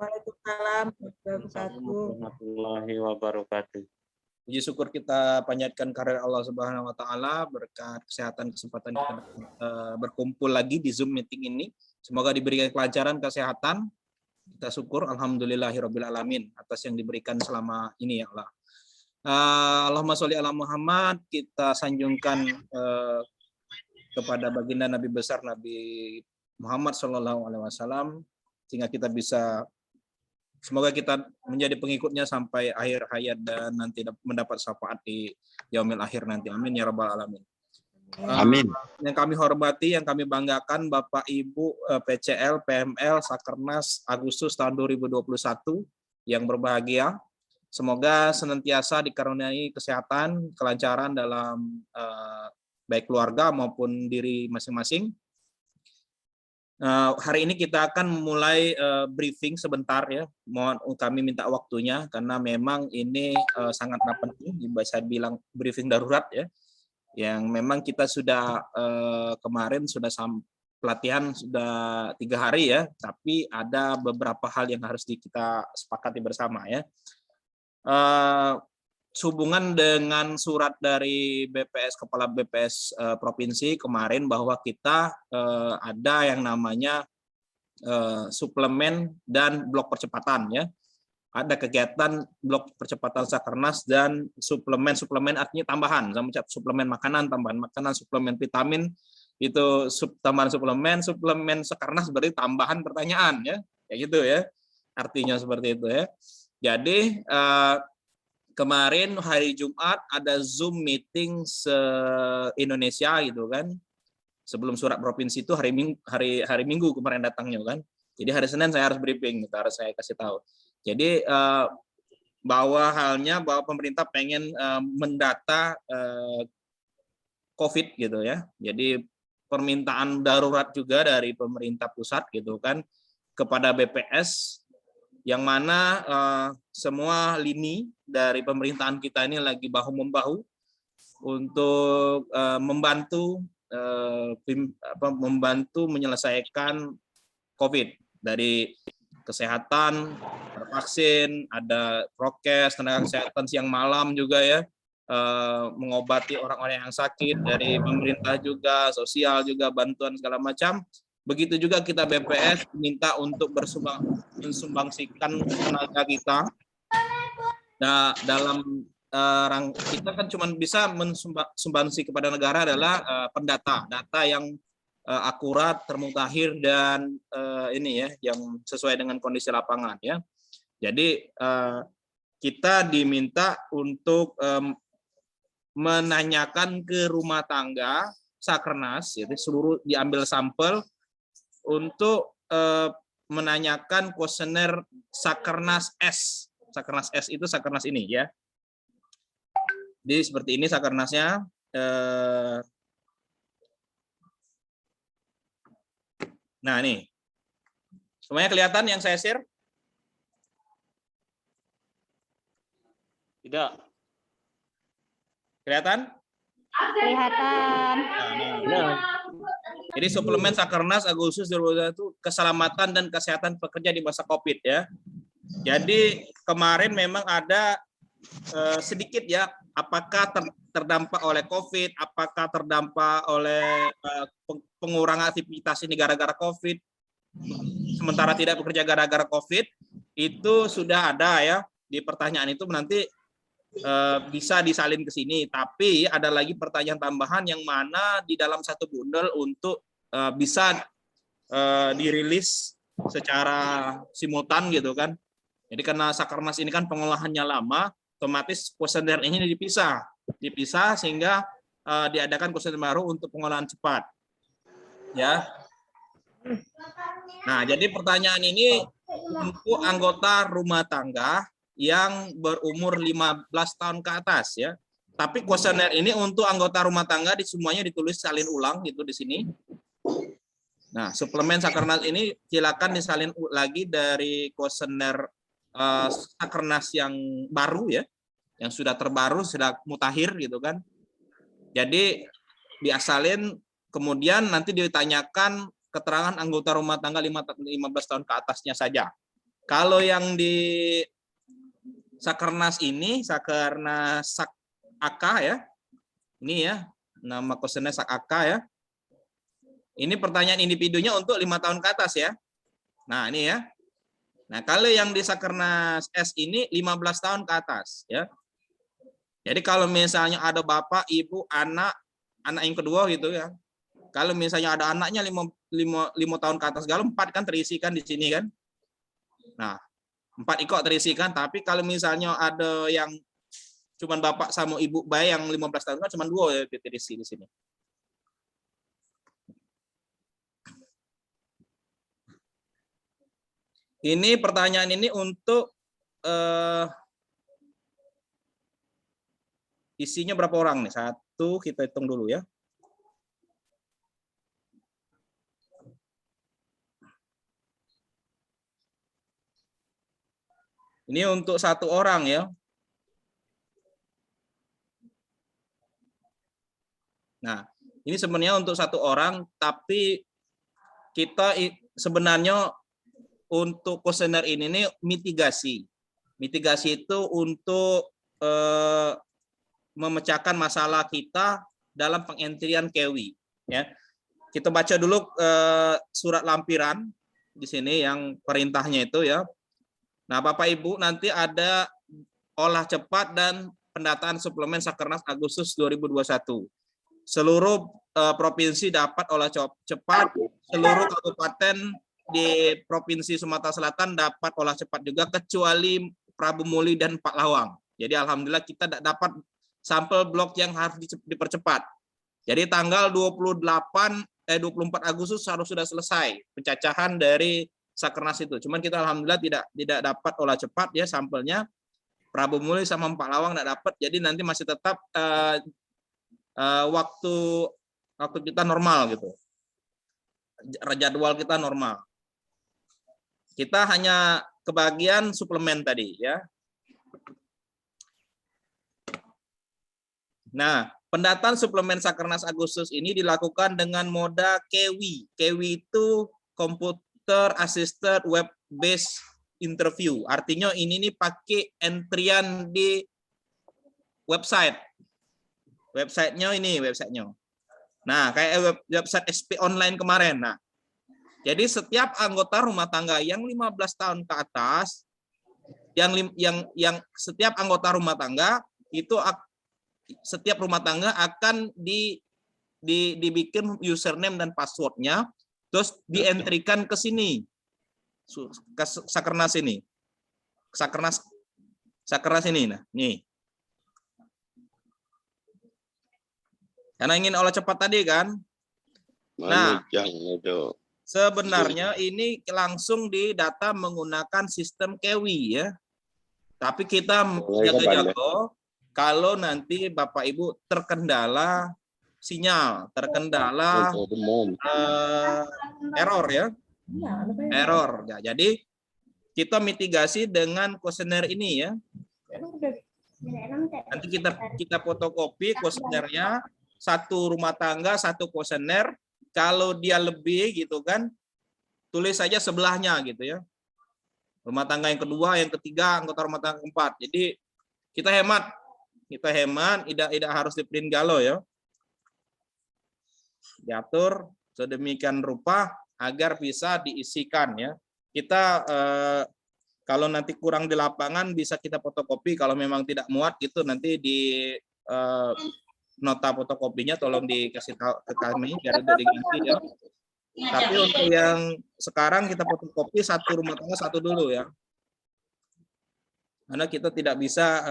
Waalaikumsalam warahmatullahi wabarakatuh. Puji syukur kita panjatkan kehadirat Allah Subhanahu wa taala, berkat kesehatan kesempatan kita berkumpul lagi di Zoom meeting ini. Semoga diberikan kelancaran kesehatan. Kita syukur alhamdulillahirabbil alamin atas yang diberikan selama ini ya Allah. Allahumma sholli ala Muhammad, kita sanjungkan kepada baginda Nabi besar Nabi Muhammad sallallahu alaihi wasallam sehingga kita bisa, semoga kita menjadi pengikutnya sampai akhir hayat dan nanti mendapat syafaat di yaumil akhir nanti. Amin ya rabbal alamin. Amin. Yang kami hormati, yang kami banggakan Bapak Ibu PCL, PML, Sakernas Agustus tahun 2021 yang berbahagia. Semoga senantiasa dikaruniai kesehatan, kelancaran dalam baik keluarga maupun diri masing-masing. Hari ini kita akan memulai briefing sebentar ya. Mohon kami minta waktunya karena memang ini sangat penting, bisa bilang briefing darurat ya. Yang memang kita sudah kemarin sudah pelatihan sudah 3 hari ya, tapi ada beberapa hal yang harus kita sepakati bersama ya. Sehubungan dengan surat dari BPS, Kepala BPS Provinsi kemarin bahwa kita ada yang namanya suplemen dan blok percepatan ya. Ada kegiatan blok percepatan Sakernas dan suplemen artinya tambahan, sama suplemen makanan, tambahan makanan, suplemen vitamin itu tambahan suplemen Sakernas berarti tambahan pertanyaan ya, kayak gitu ya. Artinya seperti itu ya. Jadi kemarin hari Jumat ada Zoom meeting se-Indonesia gitu kan. Sebelum surat provinsi itu hari Minggu kemarin datangnya kan. Jadi hari Senin saya harus briefing, gitu, harus saya kasih tahu. Jadi bahwa pemerintah pengen mendata COVID gitu ya. Jadi permintaan darurat juga dari pemerintah pusat gitu kan kepada BPS, yang mana semua lini dari pemerintahan kita ini lagi bahu-membahu untuk membantu menyelesaikan COVID, dari kesehatan, vaksin, ada prokes, tenaga kesehatan siang malam juga ya, mengobati orang-orang yang sakit, dari pemerintah juga, sosial juga, bantuan segala macam. Begitu juga kita BPS minta untuk mensumbangsikan tenaga kita. Nah, dalam kita kan cuma bisa mensumbangsi kepada negara adalah data yang akurat, termutakhir dan ini ya, yang sesuai dengan kondisi lapangan ya. Jadi kita diminta untuk menanyakan ke rumah tangga Sakernas, jadi seluruh diambil sampel untuk menanyakan kuesioner Sakernas S. Sakernas S itu Sakernas ini ya. Jadi seperti ini Sakernasnya. Nah nih, semuanya kelihatan yang saya share? Tidak? Kelihatan? Kelihatan. Nah. Jadi suplemen Sakernas Agustus 2021 keselamatan dan kesehatan pekerja di masa COVID ya. Jadi kemarin memang ada sedikit ya, apakah terdampak oleh COVID, apakah terdampak oleh pengurangan aktivitas ini gara-gara COVID, sementara tidak bekerja gara-gara COVID, itu sudah ada ya di pertanyaan itu, nanti bisa disalin ke sini. Tapi ada lagi pertanyaan tambahan yang mana di dalam satu bundel untuk bisa dirilis secara simultan gitu kan. Jadi karena Sakernas ini kan pengolahannya lama, otomatis kuesioner ini dipisah sehingga diadakan kuesioner baru untuk pengolahan cepat. Ya. Nah, jadi pertanyaan ini untuk anggota rumah tangga yang berumur 15 tahun ke atas ya. Tapi kuesioner ini untuk anggota rumah tangga semuanya ditulis salin ulang gitu di sini. Nah, suplemen Sakernas ini silakan disalin lagi dari kuesioner Sakernas yang baru ya, yang sudah terbaru, sudah mutakhir gitu kan. Jadi diasalin, kemudian nanti ditanyakan keterangan anggota rumah tangga 15 tahun ke atasnya saja. Kalau yang di Sakernas ini, Sakernas Sak AK ya, ini ya, nama kuesioner Sak AK ya. Ini pertanyaan individunya untuk 5 tahun ke atas ya. Nah ini ya. Nah kalau yang di Sakernas S ini 15 tahun ke atas ya. Jadi kalau misalnya ada bapak, ibu, anak yang kedua gitu ya. Kalau misalnya ada anaknya 5 tahun ke atas, kalau 4 kan terisikan di sini kan. Nah 4 ikut terisikan, tapi kalau misalnya ada yang cuman bapak sama ibu bayi yang 15 tahun kan cuma 2 ya terisi di sini. Ini pertanyaan ini untuk isinya berapa orang nih? 1 kita hitung dulu ya. Ini untuk 1 orang ya. Nah, ini sebenarnya untuk 1 orang, tapi kita sebenarnya untuk kuesioner ini nih mitigasi. Mitigasi itu untuk memecahkan masalah kita dalam pengentrian KEWI. Ya, kita baca dulu surat lampiran di sini yang perintahnya itu ya. Nah, Bapak Ibu nanti ada olah cepat dan pendataan suplemen Sakernas Agustus 2021. Seluruh provinsi dapat olah cepat, seluruh kabupaten di Provinsi Sumatera Selatan dapat olah cepat juga kecuali Prabu Muli dan Pak Lawang. Jadi alhamdulillah kita dapat sampel blok yang harus dipercepat. Jadi tanggal 24 Agustus harus sudah selesai pencacahan dari Sakernas itu. Cuman kita alhamdulillah tidak dapat olah cepat ya sampelnya. Prabu Muli sama Pak Lawang tidak dapat. Jadi nanti masih tetap waktu kita normal gitu. Jadwal kita normal. Kita hanya kebagian suplemen tadi ya. Nah, pendataan suplemen Sakernas Agustus ini dilakukan dengan moda KEWI. KEWI itu Computer Assisted Web Based Interview. Artinya ini nih pakai entrian di website. Websitenya ini websitenya. Nah, kayak website SP online kemarin. Nah, jadi setiap anggota rumah tangga yang 15 tahun ke atas, yang setiap anggota rumah tangga itu setiap rumah tangga akan dibikin username dan passwordnya, terus dientrikan ke sini, ke Sakernas ini, Sakernas ini, nah, nih. Karena ingin olah cepat tadi kan, nah, sebenarnya ini langsung didata menggunakan sistem KEWI ya, tapi kita jaga-jaga. Kalau nanti Bapak Ibu terkendala sinyal, terkendala error ya, error. Ya, jadi kita mitigasi dengan kuesioner ini ya. Nanti kita fotokopi kuesionernya, 1 rumah tangga 1 kuesioner. Kalau dia lebih gitu kan, tulis saja sebelahnya gitu ya. Rumah tangga yang kedua, yang ketiga, anggota rumah tangga keempat. Jadi kita hemat, tidak harus di print galau ya. Diatur sedemikian rupa agar bisa diisikan ya. Kita kalau nanti kurang di lapangan bisa kita fotokopi, kalau memang tidak muat gitu nanti di nota fotokopinya tolong dikasih tahu ke kami biar untuk diganti ya. Tapi untuk yang sekarang kita fotokopi 1 rumah tangga 1 dulu ya. Karena kita tidak bisa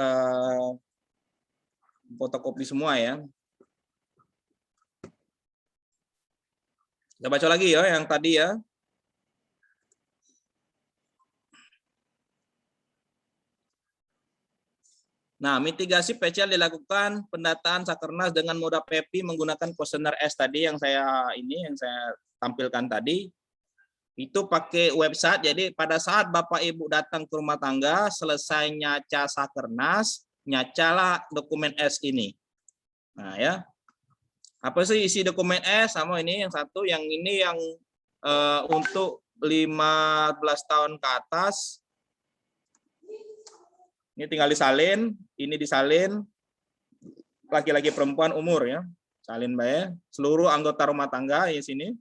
fotokopi semua ya. Kita baca lagi ya yang tadi ya. Nah, mitigasi PCL dilakukan pendataan Sakernas dengan moda PEPI menggunakan kuesioner S tadi yang saya tampilkan tadi. Itu pakai website. Jadi pada saat Bapak Ibu datang ke rumah tangga, selesai nyaca Sakernas, nyacalah dokumen S ini. Nah, ya. Apa sih isi dokumen S? Sama ini yang satu, yang ini yang untuk 15 tahun ke atas Ini tinggal disalin, ini disalin. Laki-laki perempuan umur ya. Salin bae. Seluruh anggota rumah tangga di sini.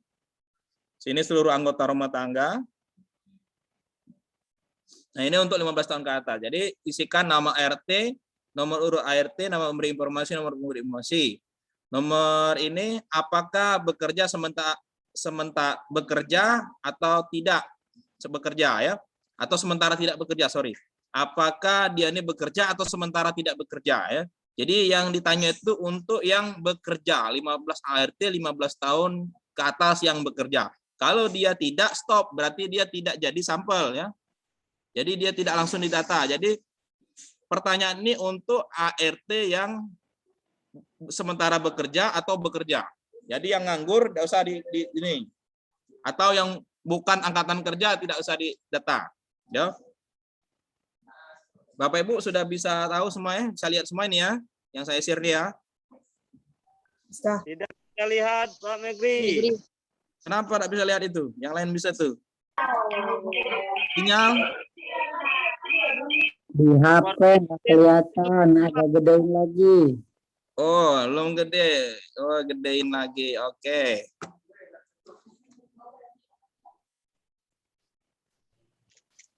Sini seluruh anggota rumah tangga. Nah, ini untuk 15 tahun ke atas. Jadi isikan nama RT, nomor urut ART, nama pemberi informasi, nomor pemberi informasi. Nomor ini apakah bekerja sementara bekerja atau tidak bekerja ya, atau sementara tidak bekerja, sorry. Apakah dia ini bekerja atau sementara tidak bekerja ya. Jadi yang ditanya itu untuk yang bekerja, 15 ART, 15 tahun ke atas yang bekerja. Kalau dia tidak, stop, berarti dia tidak jadi sampel ya. Jadi dia tidak langsung didata. Jadi pertanyaan ini untuk ART yang sementara bekerja atau bekerja. Jadi yang nganggur tidak usah ini. Atau yang bukan angkatan kerja tidak usah didata. Ya. Bapak Ibu sudah bisa tahu semuanya, bisa lihat semua ini ya, yang saya share dia. Tidak bisa lihat Pak Megri. Kenapa tidak bisa lihat itu? Yang lain bisa tuh. Sinyal. Di HP nggak kelihatan, agak gedein lagi. Oh, belum gede. Oh, gedein lagi. Oke.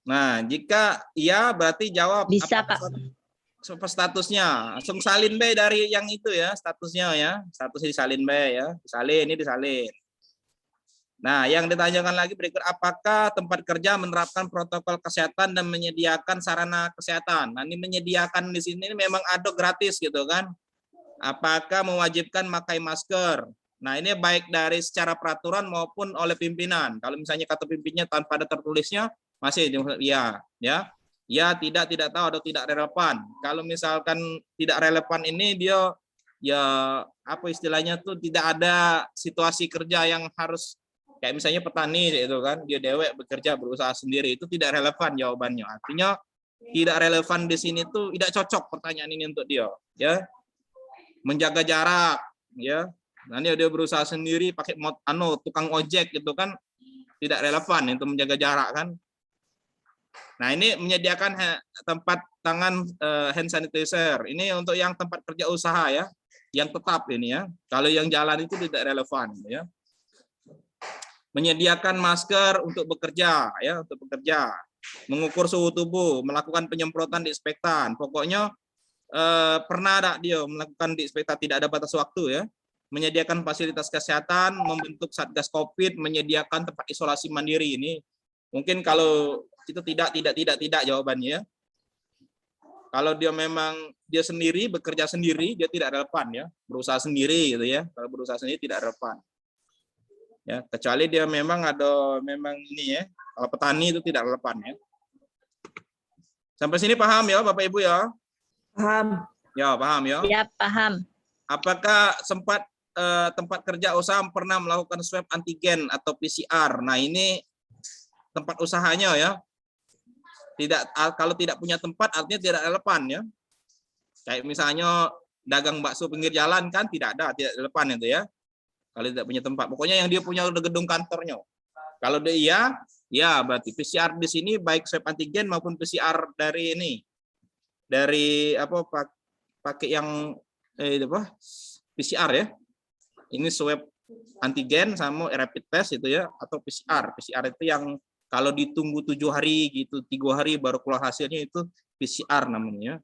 Nah, jika iya berarti jawab. Bisa, apa Pak. Statusnya. Langsung salin B dari yang itu ya, statusnya ya. Statusnya disalin B ya. Disalin, ini disalin. Nah, yang ditanyakan lagi berikut, apakah tempat kerja menerapkan protokol kesehatan dan menyediakan sarana kesehatan? Nah, ini menyediakan di sini memang ada gratis gitu kan. Apakah mewajibkan memakai masker? Nah, ini baik dari secara peraturan maupun oleh pimpinan. Kalau misalnya kata pimpinannya tanpa ada tertulisnya, masih ya, ya. Ya, tidak tahu atau tidak relevan. Kalau misalkan tidak relevan ini dia ya apa istilahnya tuh tidak ada situasi kerja yang harus kayak misalnya petani itu kan, dia dewek bekerja berusaha sendiri, itu tidak relevan jawabannya. Artinya tidak relevan di sini tuh tidak cocok pertanyaan ini untuk dia, ya. Menjaga jarak, ya. Nanti dia berusaha sendiri pakai tukang ojek gitu kan, tidak relevan untuk menjaga jarak kan. Nah, ini menyediakan tempat tangan hand sanitizer. Ini untuk yang tempat kerja usaha ya, yang tetap ini ya. Kalau yang jalan itu tidak relevan ya. Menyediakan masker untuk bekerja ya, untuk bekerja. Mengukur suhu tubuh, melakukan penyemprotan disinfektan. Pokoknya pernah ada dia melakukan disinfektan, tidak ada batas waktu ya. Menyediakan fasilitas kesehatan, membentuk Satgas Covid, menyediakan tempat isolasi mandiri ini. Mungkin kalau itu tidak jawabannya. Kalau dia memang dia sendiri bekerja sendiri, dia tidak relevan ya, berusaha sendiri gitu ya. Kalau berusaha sendiri tidak relevan. Ya, kecuali dia memang ini ya. Kalau petani itu tidak relevan ya. Sampai sini paham ya Bapak Ibu ya? Paham. Ya, paham ya? Ya, paham. Apakah sempat tempat kerja usaha pernah melakukan swab antigen atau PCR? Nah, ini tempat usahanya ya. Kalau tidak punya tempat artinya tidak relevan ya. Kayak misalnya dagang bakso pinggir jalan kan tidak relevan itu ya. Kalau tidak punya tempat. Pokoknya yang dia punya udah gedung kantornya. Kalau dia ya berarti PCR di sini baik swab antigen maupun PCR dari ini. Dari apa pakai yang PCR ya. Ini swab antigen sama rapid test itu ya, atau PCR. PCR itu yang kalau ditunggu 7 hari gitu, 3 hari baru keluar hasilnya, itu PCR namanya.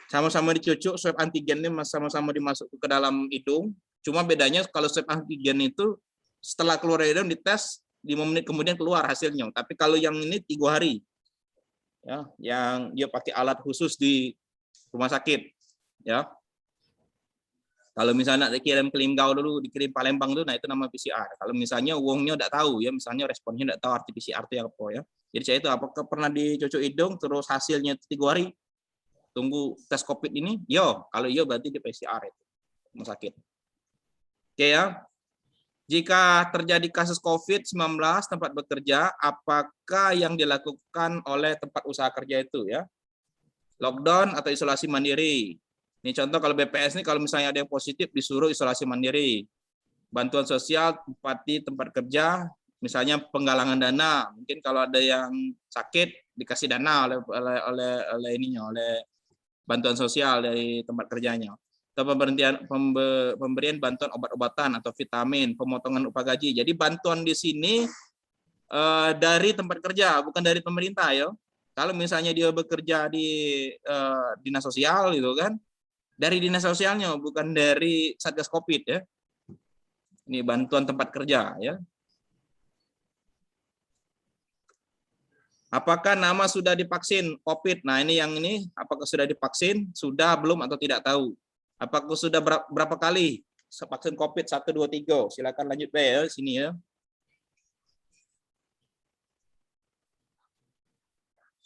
Sama-sama dicucuk, swab antigen ini sama-sama dimasuk ke dalam hidung. Cuma bedanya kalau swab antigen itu setelah keluar dari hidung dites 5 menit kemudian keluar hasilnya. Tapi kalau yang ini 3 hari. Ya, yang dia pakai alat khusus di rumah sakit, ya. Kalau misalnya dikirim ke Linggau dulu, dikirim Palembang dulu, nah itu nama PCR. Kalau misalnya uangnya tidak tahu ya, misalnya responnya tidak tahu arti PCR itu apa ya. Jadi saya itu apakah pernah dicucuk hidung terus hasilnya 3 hari, tunggu tes COVID ini? Yo, kalau iya berarti di PCR itu rumah sakit. Oke ya. Jika terjadi kasus COVID-19 tempat bekerja, apakah yang dilakukan oleh tempat usaha kerja itu ya? Lockdown atau isolasi mandiri? Ini contoh kalau BPS ini kalau misalnya ada yang positif disuruh isolasi mandiri. Bantuan sosial tempat kerja, misalnya penggalangan dana. Mungkin kalau ada yang sakit dikasih dana oleh ininya, oleh bantuan sosial dari tempat kerjanya. Atau pemberian bantuan obat-obatan atau vitamin, pemotongan upah gaji. Jadi bantuan di sini dari tempat kerja, bukan dari pemerintah ya. Kalau misalnya dia bekerja di dinas sosial gitu kan, dari dinas sosialnya, bukan dari Satgas Covid ya. Ini bantuan tempat kerja ya. Apakah nama sudah divaksin COVID? Nah ini apakah sudah divaksin? Sudah, belum, atau tidak tahu? Apakah sudah berapa kali vaksin COVID 1, 2, 3? Silakan lanjut ya sini ya.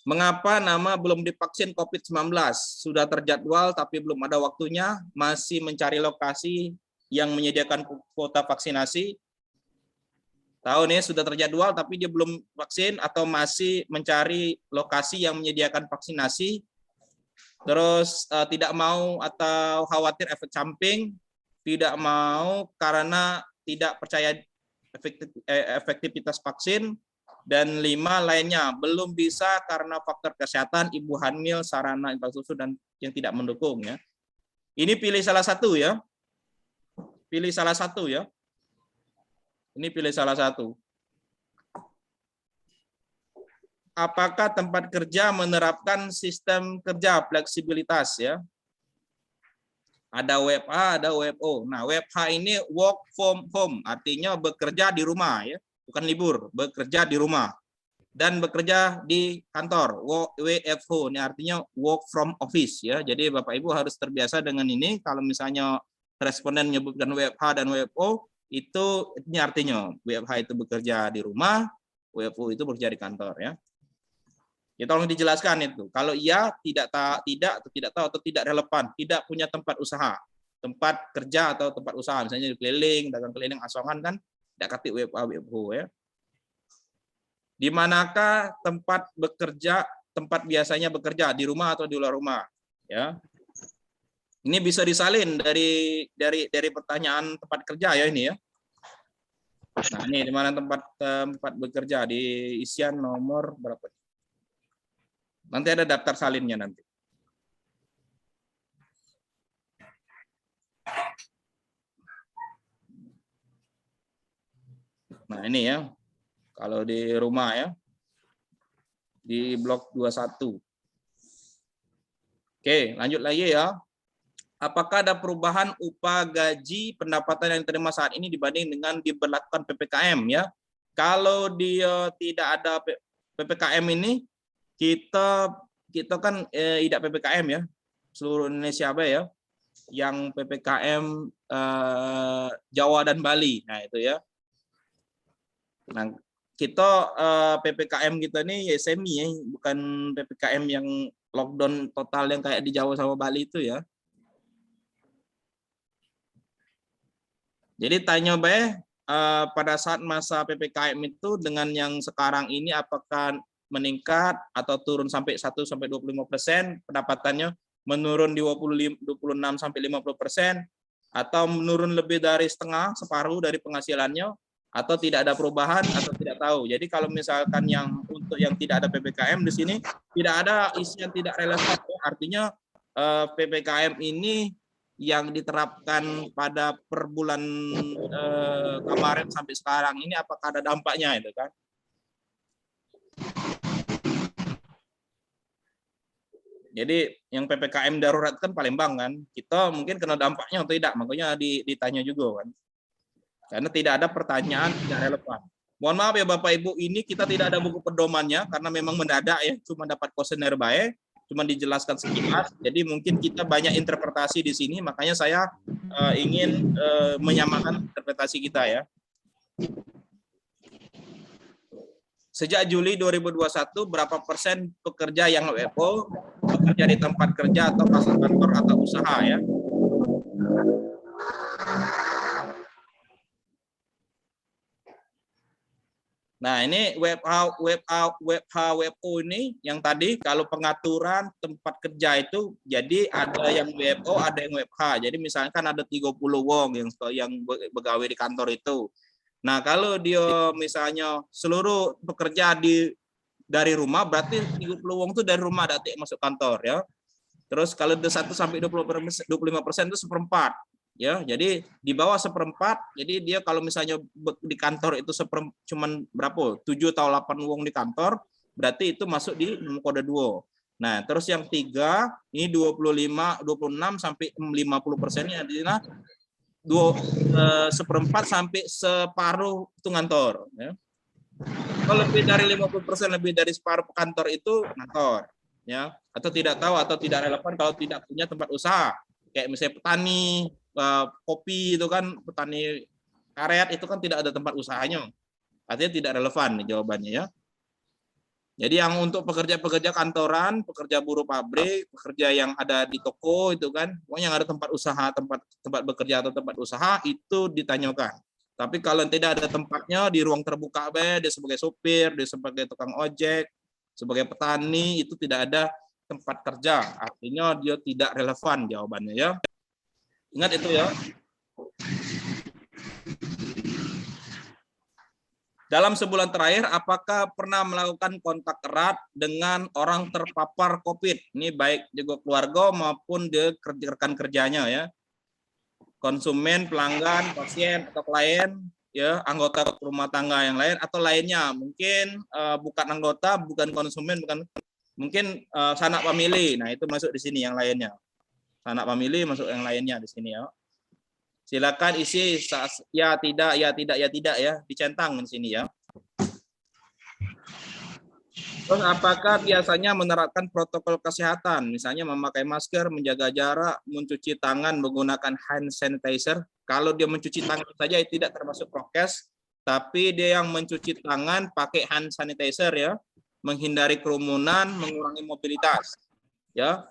Mengapa nama belum divaksin COVID-19? Sudah terjadwal tapi belum ada waktunya, masih mencari lokasi yang menyediakan kuota vaksinasi. Tahu nih, sudah terjadwal tapi dia belum vaksin, atau masih mencari lokasi yang menyediakan vaksinasi. Terus tidak mau atau khawatir efek samping, tidak mau karena tidak percaya efektivitas vaksin. Dan 5 lainnya, belum bisa karena faktor kesehatan, ibu hamil, sarana infrastruktur dan yang tidak mendukung ya. Ini pilih salah satu ya. Pilih salah satu ya. Ini pilih salah satu. Apakah tempat kerja menerapkan sistem kerja fleksibilitas ya? Ada WFH, ada WFO. Nah, WFH ini work from home, artinya bekerja di rumah ya, bukan libur, bekerja di rumah. Dan bekerja di kantor. WFO ini artinya work from office ya. Jadi Bapak Ibu harus terbiasa dengan ini. Kalau misalnya responden menyebutkan WFH dan WFO, itu ini artinya WFH itu bekerja di rumah, WFO itu bekerja di kantor ya. Ya tolong dijelaskan itu. Kalau iya, tidak tahu atau tidak relevan, tidak punya tempat usaha, tempat kerja atau tempat usaha, misalnya di keliling, dagang keliling, asongan kan, tidak kati WFH, WFO ya. Di manakah tempat bekerja, tempat biasanya bekerja, di rumah atau di luar rumah ya. Ini bisa disalin dari pertanyaan tempat kerja ya ini ya. Nah, ini di mana tempat bekerja, di isian nomor berapa? Nanti ada daftar salinnya nanti. Nah, ini ya. Kalau di rumah ya. Di blok 21. Oke, lanjut lagi ya. Apakah ada perubahan upah gaji pendapatan yang diterima saat ini dibanding dengan diberlakukan PPKM ya? Kalau dia tidak ada PPKM ini, kita kan tidak PPKM ya, seluruh Indonesia ya, yang PPKM Jawa dan Bali. Nah itu ya. Nah kita PPKM kita ini ya semi ya, bukan PPKM yang lockdown total yang kayak di Jawa sama Bali itu ya. Jadi tanya pada saat masa PPKM itu dengan yang sekarang ini apakah meningkat atau turun sampai 1-25% pendapatannya, menurun di 26-50% atau menurun lebih dari setengah, separuh dari penghasilannya, atau tidak ada perubahan atau tidak tahu. Jadi kalau misalkan yang untuk yang tidak ada PPKM di sini tidak ada isi yang tidak relevan, artinya PPKM ini yang diterapkan pada per bulan kemarin sampai sekarang ini apakah ada dampaknya itu kan? Jadi yang PPKM darurat kan Palembang kan, kita mungkin kena dampaknya atau tidak, makanya ditanya juga kan. Karena tidak ada pertanyaan tidak relevan. Mohon maaf ya Bapak Ibu, ini kita tidak ada buku pedomannya karena memang mendadak ya, cuma dapat kuesioner baik, cuma dijelaskan sekilas. Jadi mungkin kita banyak interpretasi di sini, makanya saya ingin menyamakan interpretasi kita ya. Sejak Juli 2021, berapa persen pekerja yang WFO bekerja di tempat kerja atau pasar kantor atau usaha ya? Nah ini WFO ini yang tadi kalau pengaturan tempat kerja itu jadi ada yang WFO ada yang WFH. Jadi misalkan ada 30 wong yang begawe di kantor itu. Nah kalau dia misalnya seluruh pekerja di dari rumah, berarti 30 wong itu dari rumah datik masuk kantor ya. Terus kalau 1 sampai 25% itu seperempat ya. Jadi di bawah seperempat, jadi dia kalau misalnya di kantor itu cuman berapa? 7 atau 8 wong di kantor, berarti itu masuk di kode 2. Nah, terus yang 3 ini 25, 26 sampai 50%-nya di sana seperempat sampai separuh itu ngantor ya. Kalau lebih dari 50%, lebih dari separuh kantor itu ngantor ya, atau tidak tahu atau tidak relevan kalau tidak punya tempat usaha. Kayak misalnya petani kopi itu kan, petani karet itu kan tidak ada tempat usahanya. Artinya tidak relevan nih jawabannya ya. Jadi yang untuk pekerja-pekerja kantoran, pekerja buruh pabrik, pekerja yang ada di toko itu kan, pokoknya yang ada tempat usaha, tempat bekerja atau tempat usaha itu ditanyakan. Tapi kalau tidak ada tempatnya di ruang terbuka, dia sebagai sopir, dia sebagai tukang ojek, sebagai petani, itu tidak ada tempat kerja. Artinya dia tidak relevan jawabannya ya. Ingat itu ya. Dalam sebulan terakhir, apakah pernah melakukan kontak erat dengan orang terpapar COVID? Ini baik juga keluarga maupun rekan kerjanya ya. Konsumen, pelanggan, pasien atau klien, ya, anggota rumah tangga yang lain atau lainnya. Mungkin bukan anggota, bukan konsumen, bukan mungkin sanak famili. Nah, itu masuk di sini yang lainnya. Sanak famili masuk yang lainnya di sini ya. Silakan isi ya tidak ya, dicentang di sini ya. Terus apakah biasanya menerapkan protokol kesehatan, misalnya memakai masker, menjaga jarak, mencuci tangan menggunakan hand sanitizer? Kalau dia mencuci tangan saja tidak termasuk prokes, tapi dia yang mencuci tangan pakai hand sanitizer ya, menghindari kerumunan, mengurangi mobilitas. Ya.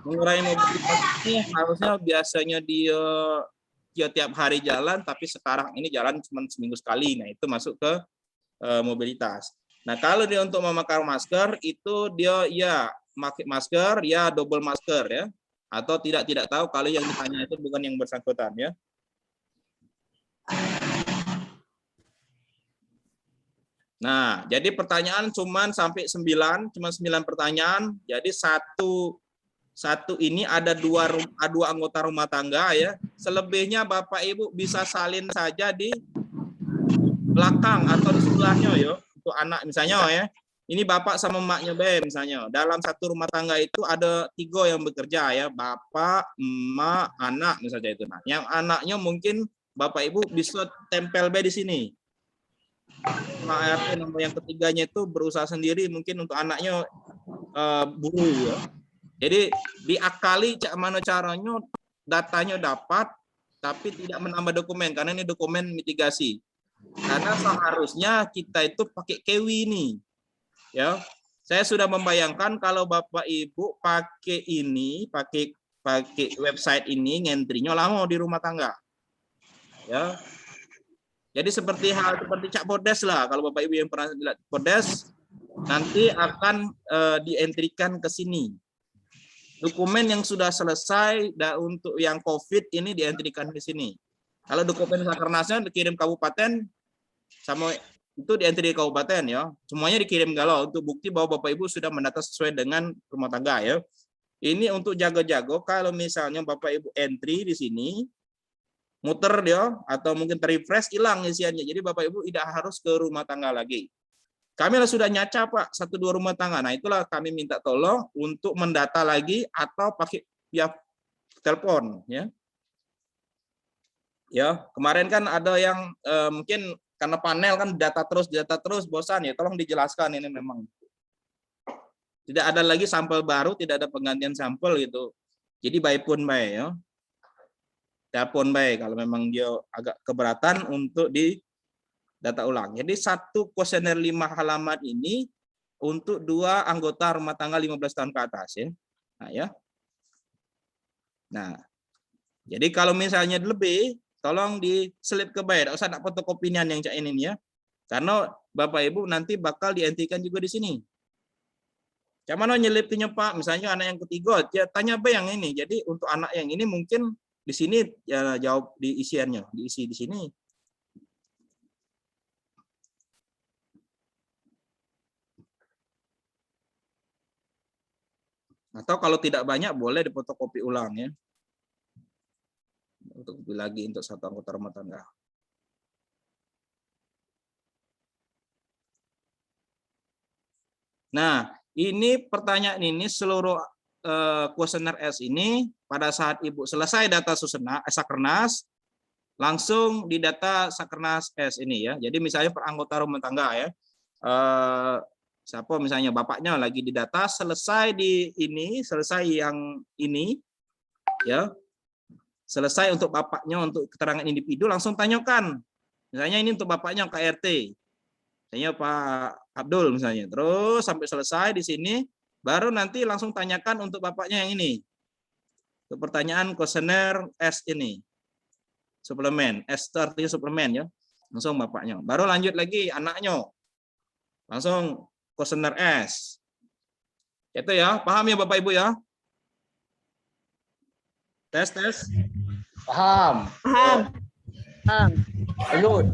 Mengurangi mobilitas ini harusnya biasanya dia tiap hari jalan, tapi sekarang ini jalan cuma seminggu sekali. Nah, itu masuk ke mobilitas. Nah, kalau dia untuk memakai masker, itu dia ya pakai masker, ya double masker ya. Atau tidak tahu kalau yang ditanya itu bukan yang bersangkutan ya. Nah, jadi pertanyaan cuma sampai 9, cuma 9 pertanyaan. Jadi satu ini ada dua anggota rumah tangga ya. Selebihnya Bapak Ibu bisa salin saja di belakang atau di sebelahnya ya. Untuk anak misalnya ya. Ini Bapak sama emaknya misalnya. Dalam satu rumah tangga itu ada 3 yang bekerja ya. Bapak, emak, anak misalnya itu. Nah, yang anaknya mungkin Bapak Ibu bisa tempel di sini. Nah, yang ketiganya itu berusaha sendiri mungkin untuk anaknya buruh ya. Jadi diakali mana caranya datanya dapat tapi tidak menambah dokumen karena ini dokumen mitigasi. Karena seharusnya kita itu pakai KEWI ini. Ya. Saya sudah membayangkan kalau Bapak Ibu pakai ini, pakai website ini ngentrinya lama di rumah tangga. Ya. Jadi seperti Cak Podes lah, kalau Bapak Ibu yang pernah lihat Podes nanti akan dientrikan ke sini. Dokumen yang sudah selesai untuk yang COVID ini dientrikan di sini. Kalau dokumen sakernasnya dikirim kabupaten sama itu dientri di kabupaten ya. Semuanya dikirim galau untuk bukti bahwa Bapak Ibu sudah mendata sesuai dengan rumah tangga ya. Ini untuk jaga-jaga kalau misalnya Bapak Ibu entry di sini muter dia atau mungkin refresh hilang isiannya. Jadi Bapak Ibu tidak harus ke rumah tangga lagi. Kami sudah nyaca Pak 1-2 rumah tangga. Nah, itulah kami minta tolong untuk mendata lagi atau pakai via telepon ya. Ya, kemarin kan ada yang mungkin karena panel kan data terus bosan ya. Tolong dijelaskan ini memang. Tidak ada lagi sampel baru, tidak ada penggantian sampel gitu. Jadi by phone by ya. Telepon by kalau memang dia agak keberatan untuk di data ulang. Jadi satu kuesioner 5 halaman ini untuk 2 anggota rumah tangga 15 tahun ke atas ya. Nah, ya. Nah, jadi kalau misalnya lebih, tolong diselip ke bayar. Usah nak fotokopian yang cak ini ya. Karena Bapak Ibu nanti bakal dientikan juga di sini. Cak mana nyelipnya Pak? Misalnya anak yang ketiga, ya tanya yang ini. Jadi untuk anak yang ini mungkin di sini ya jawab di isiannya, diisi di sini. Atau kalau tidak banyak boleh difotokopi ulang ya. Untuk lebih lagi untuk satu anggota rumah tangga. Nah, ini pertanyaan ini seluruh kuesioner S ini pada saat Ibu selesai data Sakernas, langsung didata Sakernas S ini ya. Jadi misalnya per anggota rumah tangga ya. Siapa misalnya bapaknya lagi didata, selesai di ini, selesai yang ini ya. Selesai untuk bapaknya untuk keterangan individu, langsung tanyakan. Misalnya ini untuk bapaknya KRT. Misalnya Pak Abdul misalnya. Terus sampai selesai di sini, baru nanti langsung tanyakan untuk bapaknya yang ini. Untuk pertanyaan kuesioner S ini. Suplemen. S itu artinya suplemen ya. Langsung bapaknya. Baru lanjut lagi anaknya. Langsung kuesioner S. Itu ya, paham ya Bapak Ibu ya? Tes. Paham. Lanjut.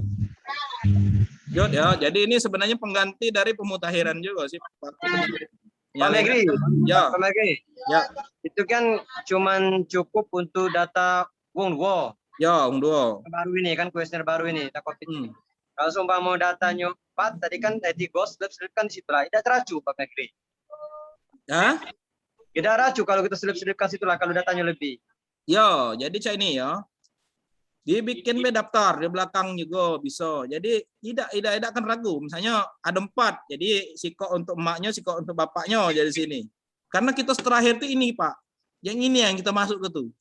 Yud, ya, jadi ini sebenarnya pengganti dari pemutakhiran juga sih. Pak Megri, Ya, Pak Megri, ya, itu kan cuman cukup untuk data Wong Duo ya, Duo. baru ini kan kuesioner baru ini tak COVID. Hmm. Kalau sumpah mau datanya Pak, tadi kan ghost slip kan di situ lah. Tidak teracu Pak Megri. Ya, Tidak teracu kalau kita selip-selipkan situ lah kalau datanya lebih. ya, jadi saya ini ya. Dibikin daftar di belakang juga bisa. Jadi tidak akan ragu. Misalnya ada 4, jadi siko untuk emaknya, siko untuk bapaknya jadi sini. Karena kita terakhir itu ini Pak. Yang ini yang kita masuk ke tuh.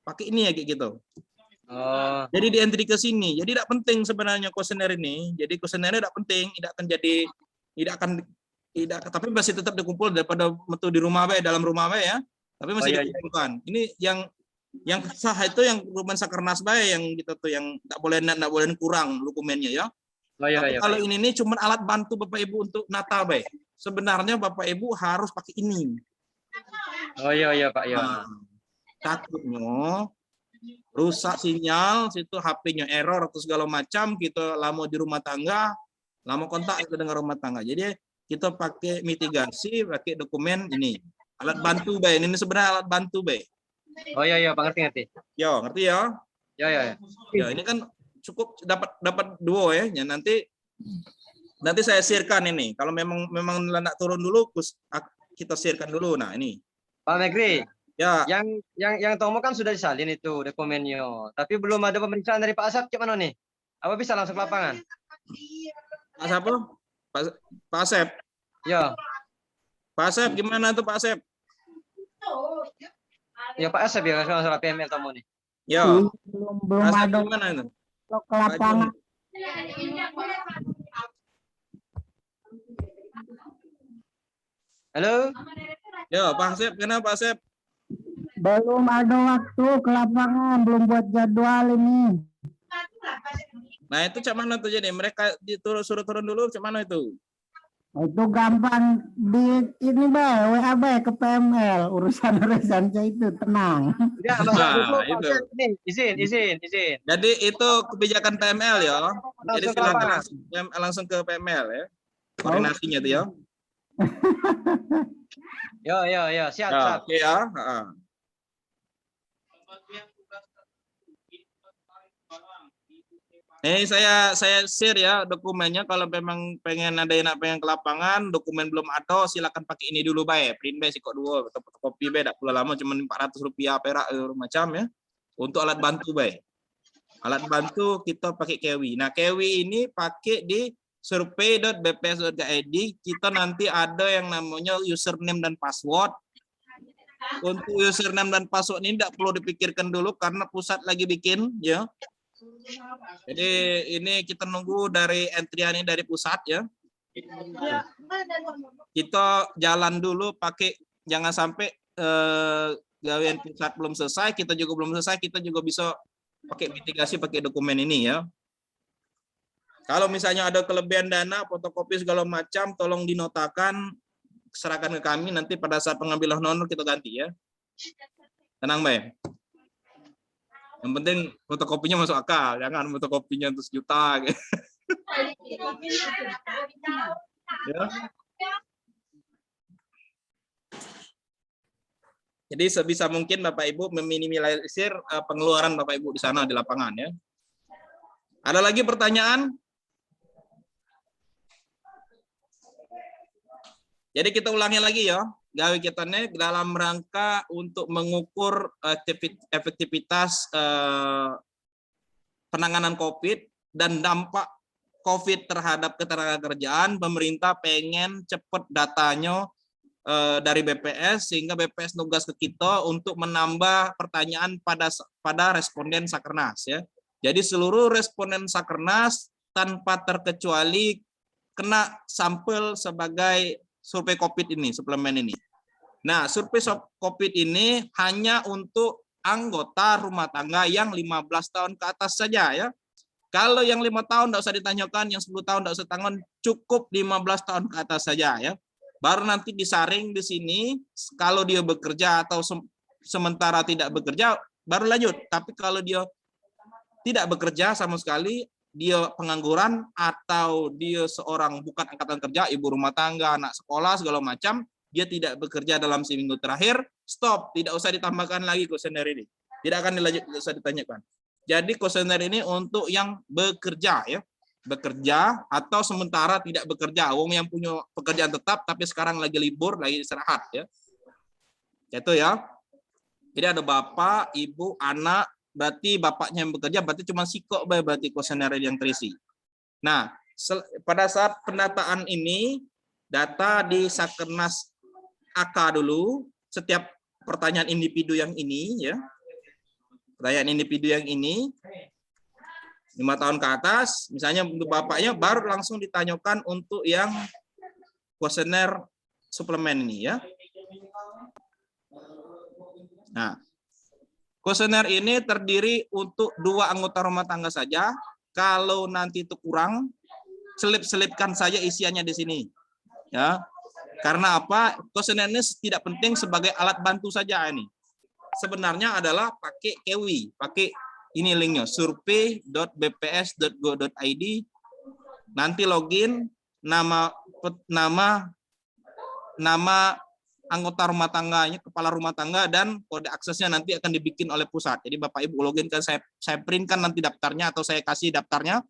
Pakai ini ya kayak gitu. Oh. Jadi di entry ke sini. Jadi tidak penting sebenarnya kuesioner ini. Jadi kuesionernya tidak penting, tapi masih tetap dikumpul daripada metu di rumah dalam rumah ya. Tapi masih dikumpulkan. Ini yang sah itu yang dokumen Sakernas yang gitu tuh yang tidak boleh kurang dokumennya ya. Kalau ini nih cuma alat bantu Bapak Ibu untuk nata Sebenarnya Bapak Ibu harus pakai ini. Oh iya Pak ya. Nah, takutnya rusak sinyal, situ HP-nya error atau segala macam, kita lama di rumah tangga, lama kontak itu dengan rumah tangga. Jadi kita pakai mitigasi, pakai dokumen ini. Alat bantu ini sebenarnya alat bantu Oh iya Pak, ngerti. Yo, ngerti ya? Ya. Ya, ini kan cukup dapat duo ya. Nanti saya share-kan ini. Kalau memang nak turun dulu, kita share-kan dulu. Nah, ini. Pak Megri. Ya. Yang Tomo kan sudah disalin itu dokumennya. Tapi belum ada pemeriksaan dari Pak Asep gimana nih? Apa bisa langsung ke lapangan? Pak siapa? Pak Asep. Ya. Pak Asep gimana tuh Pak Asep? Ya Pak Asep ya masalah PML Tomo nih. Ya. Belum ada gimana itu? ke lapangan. Halo. Ya, Pak Asep, kenapa Pak Asep? Belum ada waktu ke lapangan, belum buat jadwal ini. Nah, itu cak mana tuh jadi? Mereka suruh turun dulu, cak mana itu? Itu gampang di ini WA ke PML, urusan itu tenang. Ya, Nah, itu. Izin. Jadi itu kebijakan PML ya. Jadi silakan lapangan. langsung ke PML ya. Koordinasinya itu ya. Ya, siap. Oke ya. Saya share ya dokumennya. Kalau memang pengen ke lapangan, dokumen belum ada, silakan pakai ini dulu print kok 2 atau fotokopi tidak pula lama, cuma Rp400 perak macam ya. Untuk alat bantu alat bantu kita pakai Kewi. Nah, Kewi ini pakai di survei.bps.id. Kita nanti ada yang namanya username dan password. Untuk username dan password ini tidak perlu dipikirkan dulu karena pusat lagi bikin ya. Jadi ini kita nunggu dari entrian ini dari pusat ya. Kita jalan dulu pakai, jangan sampai gawean pusat belum selesai, kita juga belum selesai, kita juga bisa pakai mitigasi pakai dokumen ini ya. Kalau misalnya ada kelebihan dana, fotokopi segala macam, tolong dinotakan, serahkan ke kami, nanti pada saat pengambilan honor kita ganti ya. Tenang yang penting fotokopinya masuk akal, jangan fotokopinya terus juta gitu. Ya. Jadi sebisa mungkin Bapak Ibu meminimalisir pengeluaran Bapak Ibu di sana di lapangan ya. Ada lagi pertanyaan? Jadi kita ulangi lagi ya. Gawe kita nih dalam rangka untuk mengukur efektivitas penanganan COVID dan dampak COVID terhadap ketenagakerjaan, pemerintah pengen cepet datanya dari BPS sehingga BPS nugas ke kita untuk menambah pertanyaan pada responden Sakernas ya. Jadi seluruh responden Sakernas tanpa terkecuali kena sampel sebagai survei COVID ini, suplemen ini. Nah, survei COVID ini hanya untuk anggota rumah tangga yang 15 tahun ke atas saja ya. Kalau yang 5 tahun tidak usah ditanyakan, yang 10 tahun tidak usah tangan, cukup 15 tahun ke atas saja ya. Baru nanti disaring di sini, kalau dia bekerja atau sementara tidak bekerja, baru lanjut. Tapi kalau dia tidak bekerja sama sekali, dia pengangguran atau dia seorang bukan angkatan kerja, ibu rumah tangga, anak sekolah, segala macam, dia tidak bekerja dalam seminggu terakhir, stop, tidak usah ditambahkan lagi kuesioner ini. Tidak akan dilanjut, tidak usah ditanyakan. Jadi kuesioner ini untuk yang bekerja ya. Bekerja atau sementara tidak bekerja, wong yang punya pekerjaan tetap tapi sekarang lagi libur, lagi istirahat ya. Itu ya. Jadi ada bapak, ibu, anak, berarti bapaknya yang bekerja, berarti cuma sikok berarti kuesioner yang terisi. Nah, pada saat pendataan ini data di Sakernas AK dulu, setiap pertanyaan individu yang ini ya. Pertanyaan individu yang ini 5 tahun ke atas, misalnya untuk bapaknya baru langsung ditanyakan untuk yang kuesioner suplemen ini ya. Nah, kuesioner ini terdiri untuk 2 anggota rumah tangga saja. Kalau nanti itu kurang, selip-selipkan saja isiannya di sini. Ya. Karena apa? Kuesioner ini tidak penting sebagai alat bantu saja ini. Sebenarnya adalah pakai KEWI, pakai ini linknya survey.bps.go.id, nanti login nama anggota rumah tangganya, kepala rumah tangga, dan kode aksesnya nanti akan dibikin oleh pusat. Jadi Bapak Ibu login kan, saya printkan nanti daftarnya atau saya kasih daftarnya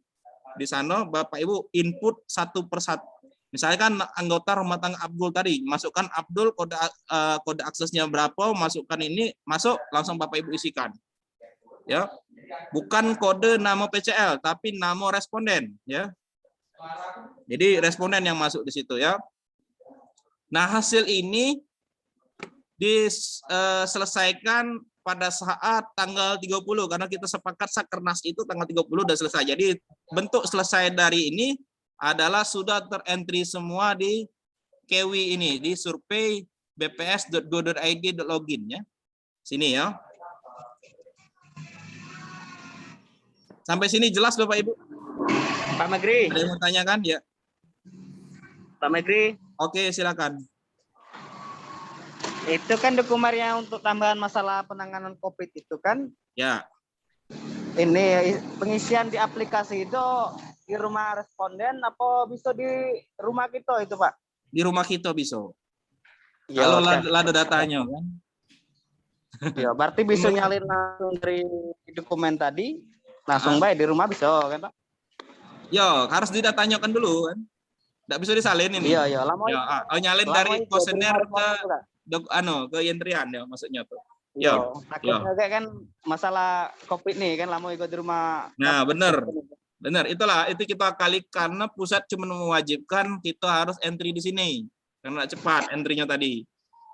di sana. Bapak Ibu input satu persatu. Misalkan anggota rumah tangga Abdul tadi, masukkan Abdul, kode aksesnya berapa, masukkan ini, masuk, langsung Bapak Ibu isikan. Ya. Bukan kode nama PCL, tapi nama responden, ya. Jadi responden yang masuk di situ ya. Nah, hasil ini diselesaikan pada saat tanggal 30 karena kita sepakat Sakernas itu tanggal 30 udah selesai. Jadi bentuk selesai dari ini adalah sudah terentry semua di KEWI ini, di survei bps.go.id login ya. Sini ya. Sampai sini jelas Bapak Ibu? Pak Megri. Ada yang mau tanyakan ya? Pak Megri. Oke, silakan. Itu kan dokumennya untuk tambahan masalah penanganan COVID itu kan? Ya. Ini pengisian di aplikasi itu di rumah responden apa bisa di rumah kita itu Pak? Di rumah kita bisa. Ya, kalau ada datanya kan. Ya, berarti bisa nyalin langsung dari dokumen tadi, langsung baik di rumah bisa kan Pak? Ya, harus didatanyakan dulu kan. Tidak bisa disalin ini. Iya, iya. Lama ya, nyalin dari kuesioner ke Yentrian ya maksudnya tuh. Ya, takutnya kayak kan masalah COVID nih kan lama ikut di rumah. Nah, benar. Benar, itulah itu kita kali karena pusat cuma mewajibkan kita harus entry di sini. Karena cepat entry-nya tadi.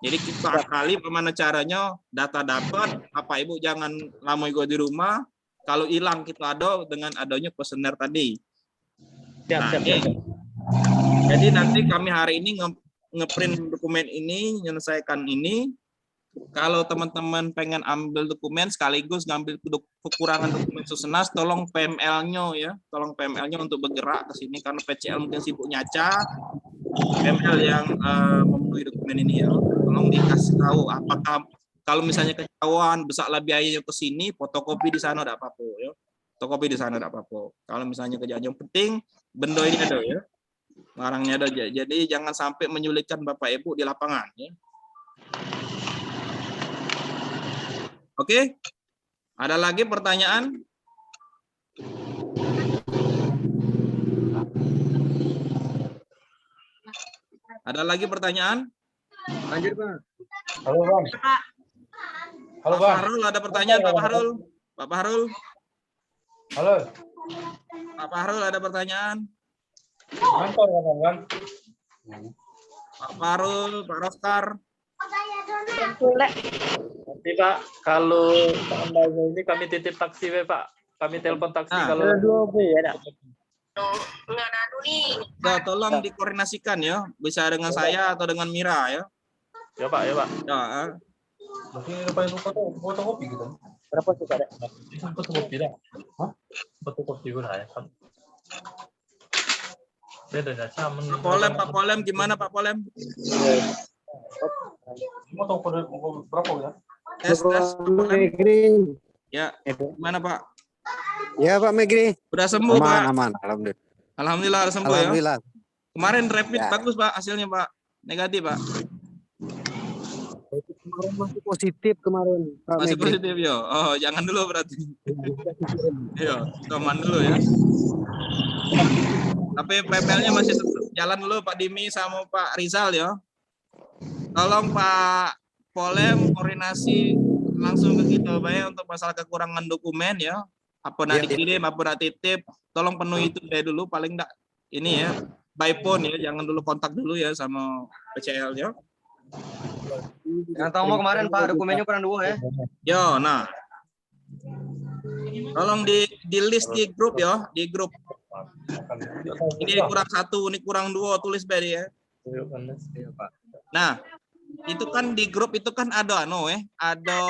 Jadi kita kali bagaimana caranya data dapat, Bapak Ibu jangan lama ikut di rumah. Kalau hilang kita ada dengan adanya kuesioner tadi. Nah, jadi nanti kami hari ini ngeprint dokumen ini, menyelesaikan ini. Kalau teman-teman pengen ambil dokumen sekaligus ngambil kekurangan dokumen Susenas, tolong PML-nya ya, tolong PML-nya untuk bergerak ke sini karena PCL mungkin sibuk nyaca. PML yang memenuhi dokumen ini ya, tolong dikasih tahu apakah kalau misalnya kejauhan besarlah biayanya ke sini, fotokopi di sana tidak apa-apa ya. Fotokopi di sana tidak apa-apa. Kalau misalnya kejauhan yang penting, benda ini ada ya. Barangnya ada aja. Jadi jangan sampai menyulitkan Bapak Ibu di lapangan ya. Oke? Ada lagi pertanyaan? Ada lagi pertanyaan? Lanjut, Pak. Halo Bang. Halo Pak Bang. Fahrul ada pertanyaan, Pak Fahrul. Pak Fahrul. Halo. Pak Fahrul ada pertanyaan. Kantor Bang. Pak Fahrul, Pak Roskar. Nanti Pak, kalau seandainya ini kami titip taksi Pak. Kami telepon taksi Nah. kalau Ya, tolong dikoordinasikan ya, bisa dengan saya atau dengan Mira ya. ya Pak, ya Pak. Ya, Berarti depan itu fotokopi gitu. Berapa sih Pak? Itu fotokopi dah. Hah? Fotokopi udah ya kan. Beda dah sama. Pak Polem gimana Pak Polem? Mau tahu berapa ya? Tes Pak Polem. Ya, gimana Pak? Ya Pak Megri. Udah sembuh Pak? Aman, alhamdulillah. Alhamdulillah udah sembuh ya. Alhamdulillah. Kemarin rapid Ya. bagus Pak hasilnya Pak. Negatif Pak. Kemarin masih positif kemarin Pak Masih Megri. positif yo. Oh, jangan dulu berarti. Iya, aman dulu ya. Tapi PPL-nya masih tetap jalan dulu Pak Dimi sama Pak Rizal ya. Tolong Pak Polem koordinasi langsung ke kita Pak untuk masalah kekurangan dokumen ya. Apa nak dikirim, apa nak titip, tolong penuhi itu dari dulu paling enggak ini ya. By phone ya, jangan dulu kontak dulu ya sama PCL ya. Yang tahu mau kemarin Pak, dokumennya kurang 2 ya. Yo, nah. Tolong di list di grup ya, di grup. Ini kurang 1, ini kurang 2, tulis beri ya. Nah, itu kan di grup itu kan ada ada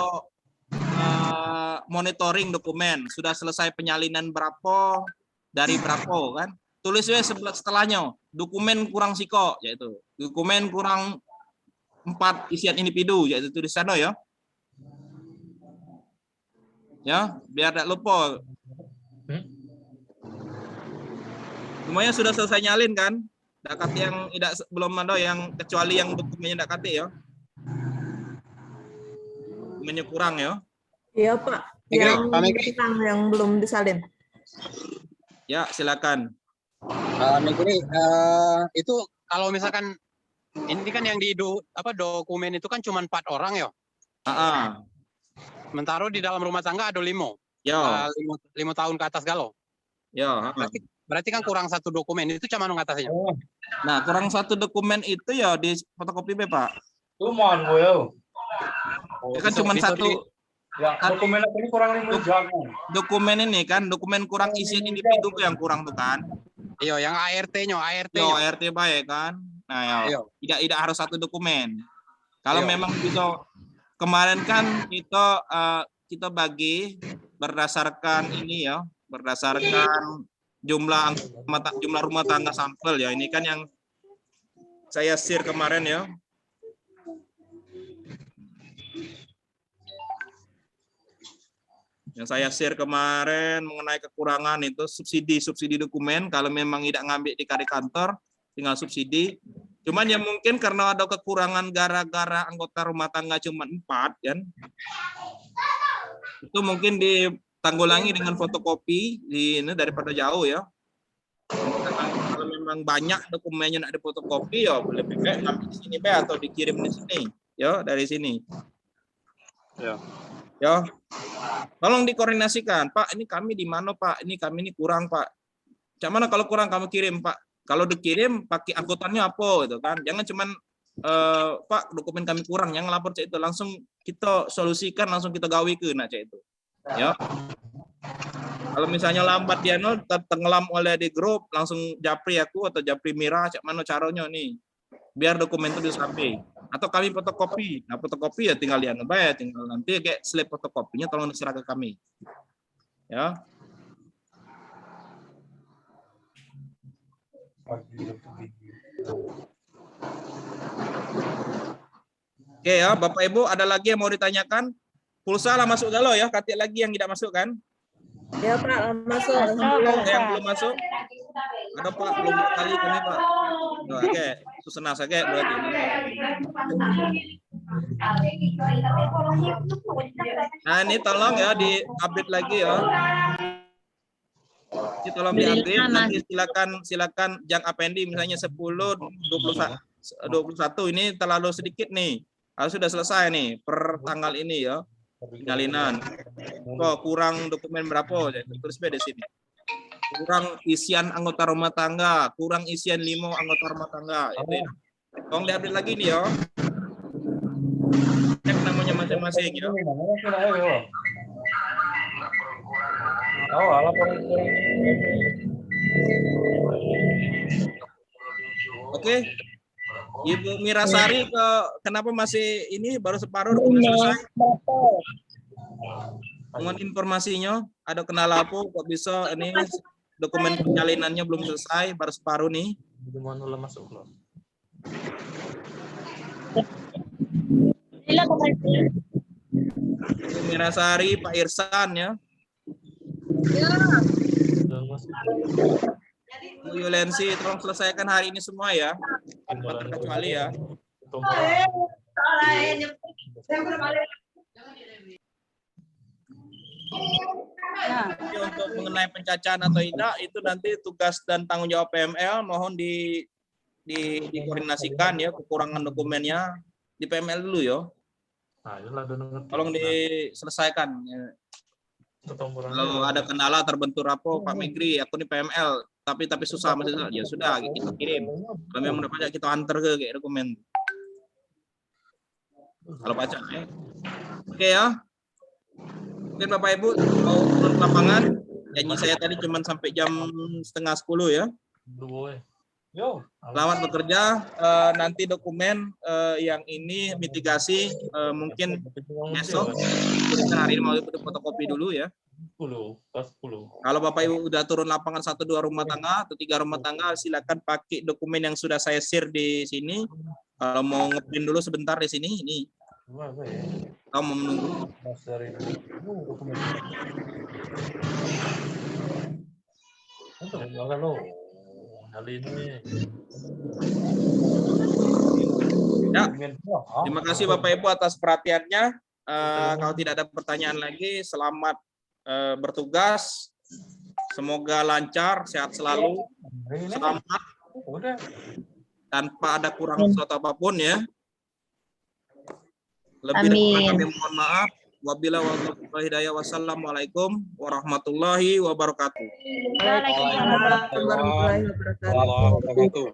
monitoring dokumen, sudah selesai penyalinan berapa dari berapa kan. Tulis setelahnya, dokumen kurang siko yaitu. Dokumen kurang 4 isian individu yaitu tulis sana ya. Ya, biar tidak lupa. Semuanya sudah selesai nyalin kan? Dakat yang tidak belum ada yang kecuali yang dokumennya tidak kate ya. Dokumennya kurang ya. Iya Pak, yang belum disalin. Ya, silakan. Megri, itu kalau misalkan ini kan yang dokumen itu kan cuma 4 orang ya. Sementara di dalam rumah tangga ada 5. Ya. 5 tahun ke atas galau. Ya. Berarti kan kurang 1 dokumen itu cuma ngatasnya. Nah, kurang 1 dokumen itu ya di fotokopi Pak. Cuman gue. Kan cuma 1. Ya, dokumen ini kurang 5 jam. Dokumen ini kan dokumen kurang isian individu yang kurang tuh kan. Iya, yang ART-nya, Yo, ART baik kan. Nah, ya. Tidak harus 1 dokumen. Kalau memang bisa kemarin kan kita bagi berdasarkan ini ya, berdasarkan jumlah rumah tangga sampel ya. Ini kan yang saya share kemarin ya. Yang saya share kemarin mengenai kekurangan itu subsidi dokumen. Kalau memang tidak ngambil di kantor, tinggal subsidi. Cuman ya mungkin karena ada kekurangan gara-gara anggota rumah tangga cuma 4 kan. Itu mungkin ditanggulangi dengan fotokopi ini daripada jauh ya. Kalau memang banyak dokumennya nak difotokopi ya lebih baik ambil di sini atau dikirim di sini ya dari sini. Ya. Tolong dikoordinasikan, Pak. Ini kami di mana, Pak? Ini kami ini kurang, Pak. Cak mana kalau kurang kamu kirim, Pak? Kalau dikirim pakai angkutannya apa gitu kan? Jangan cuman Pak, dokumen kami kurang, yang lapor cak itu langsung kita solusikan, langsung kita gawe ke nak cak itu. Ya. Kalau misalnya lambat dia tenggelam oleh di grup, langsung japri aku atau japri Mira, cak mana caranya nih? Biar dokumen itu disampai. Atau kami fotokopi. Nah, fotokopi ya tinggal dia ngebayar, tinggal nanti kayak slip fotokopinya tolong diserah ke kami. Ya. Oke ya, Bapak Ibu, ada lagi yang mau ditanyakan? Pulsa lah masuk galau ya, katik lagi yang tidak masuk kan? Ya Pak, masuk. Yang belum masuk? Ada Pak, belum kali kami Pak. Oke, susah saja berarti. Nah, ini tolong ya di-update lagi ya. Ini tolong di-update, nanti silakan Jang Apendi misalnya 10, 21 ini terlalu sedikit nih. Harus sudah selesai nih per tanggal ini ya. Penyalinan. Kok kurang dokumen berapa? Tulis di sini. Kurang isian anggota rumah tangga, kurang isian 5 anggota rumah tangga. Itu ya. Tolong di-update lagi nih ya. Cek namanya masing-masing ya. Oke. Ibu Mirasari kenapa masih ini baru separuh belum selesai? Mohon informasinya, ada kendala apa kok bisa ini dokumen penyalinannya belum selesai, baru separuh nih. Ibu Mirasari, Pak Irsan ya. Bu Yulensi, tolong selesaikan hari ini semua ya. Tanpa terkecuali ya. Jadi untuk mengenai pencacahan atau tidak, itu nanti tugas dan tanggung jawab PML, mohon dikoordinasikan ya, kekurangan dokumennya di PML dulu ya. Tolong diselesaikan. Ya. Kalau ada kendala terbentur apa Pak Megri, aku di PML tapi susah masih ya sudah kita kirim. Kalau memang udah banyak kita antar ke kayak dokumen. Kalau baca ya. Oke ya. Mungkin Bapak Ibu mau turun ke lapangan. Janji saya tadi cuma sampai jam 9:30 ya. Selamat bekerja. Nanti dokumen yang ini mitigasi mungkin besok. Hari ini mau fotokopi dulu ya. 10. Kalau Bapak Ibu udah turun lapangan 1-2 rumah tangga atau 3 rumah tangga, silakan pakai dokumen yang sudah saya share di sini. Kalau mau ngeprint dulu sebentar di sini, ini. Kamu mau menunggu? Ya, terima kasih Bapak Ibu atas perhatiannya. Kalau tidak ada pertanyaan lagi, selamat bertugas. Semoga lancar, sehat selalu, selamat, tanpa ada kurang sesuatu apapun ya. Lebih dari kurang kami mohon maaf. Wabillahi hidayah. Wassalamualaikum warahmatullahi wabarakatuh. Waalaikumsalam warahmatullahi wabarakatuh.